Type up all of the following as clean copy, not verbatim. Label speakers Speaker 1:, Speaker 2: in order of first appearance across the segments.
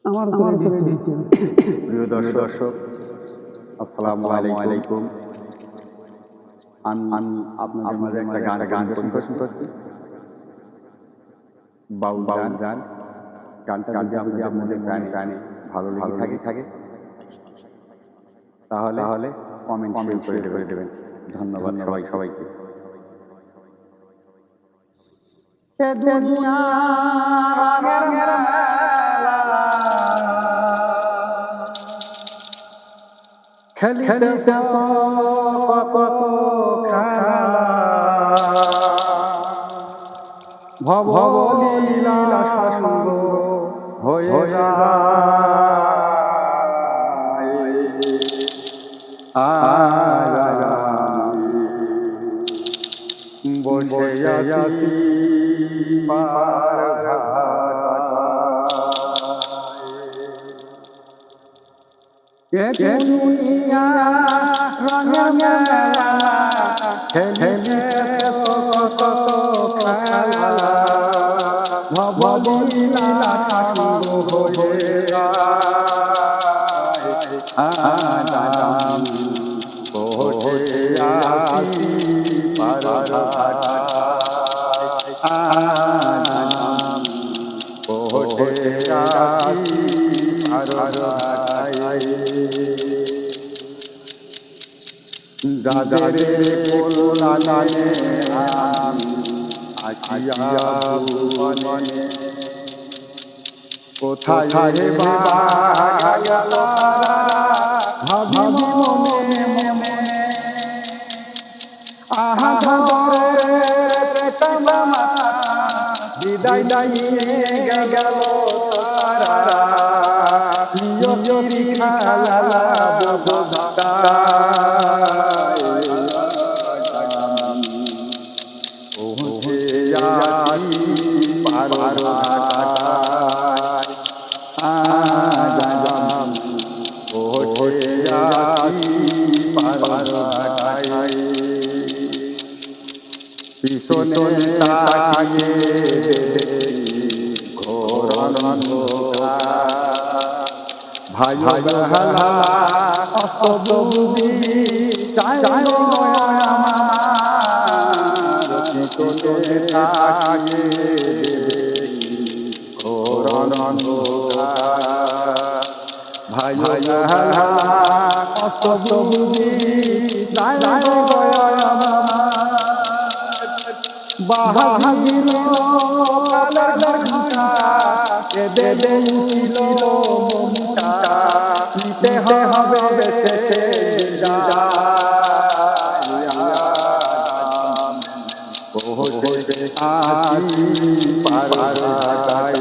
Speaker 1: আমার উত্তরে দিতে হবে।
Speaker 2: প্রিয় দর্শক, আসসালামু আলাইকুম। আমি আপনাদের মাঝে একটা গান পরিবেশন করছি, বাউল গান। গানটা যদি আপনাদের মনে প্রাণে ভালো লেগে থাকে তাহলে কমেন্ট করে দেবেন। ধন্যবাদ সবাইকে।
Speaker 1: এ দুনিয়া রঙের মেলা, খেলিতেছ কত খেলা, ভব লীলা সঙ্গ হয়ে যায়। বসে আছি পার ঘাটায়, দুনিয়া রঙের মেলা, খেলিতেছ কত খেলা, ভব লীলা সঙ্গ হয়ে যায়। বসে আছি পার ঘাটায়, বসে আছি পার ঘাটায়। যাদের কল্যাণে আমি আসিয়া ভুবনে, কোথায় গেল ভাবি মনে মনে, আহা বিদায় নিয়ে গেল তারা, প্রিয় খেলা পার ঘাটায়, বসে আছি পার ঘাটায়। পিছনে তাকিয়ে ঘোর অন্ধকার, ভাই বেহালা অস্ত বুঝি চাই আমার। পিছনে তাকিয়ে ঘোর অন্ধকার, ভাই বেহালা অস্ত বুঝি চাই আমার। বাহাদুর কালের ঘটা দেবে উঠিল মমতা, নিতে হবে শেষে বসে আছি পার ঘাটায়,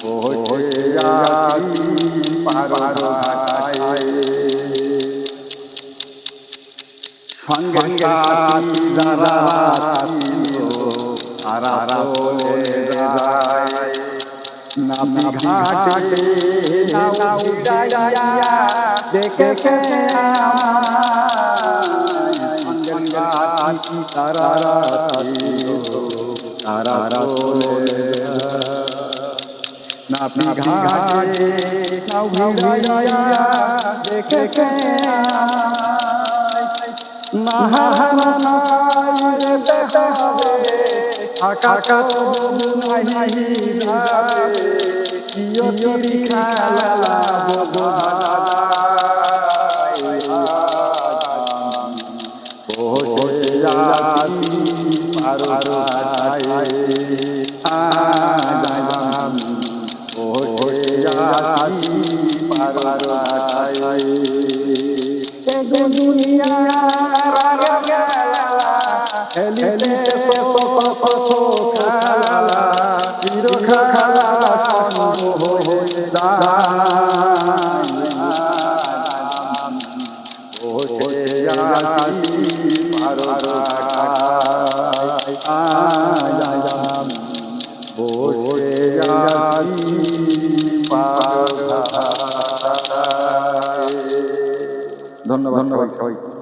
Speaker 1: বসে আছি পার ঘাটায়। সঙ্গে সাথী যারা ছিল তারা চলে যায়, নামি ঘাটে নাও উড়াইয়া দেখে সঙ্গে সাথী তারা ছিল তারা চলে যায়, নামি ঘাটে নাও উড়াইয়া দেখে আকা নাহি যাবে, প্রিয় খেলা বসে আছি পার ঘাটায়, বসে আছি পার ঘাটায়। দুনিয়া খেলিতেছ কত খেলা, চির খেলা সঙ্গ হয়ে যায়। বসে আছি পার ঘাটায়, বসে আছি পার ঘাটায়। ধন্যবাদ সবাই।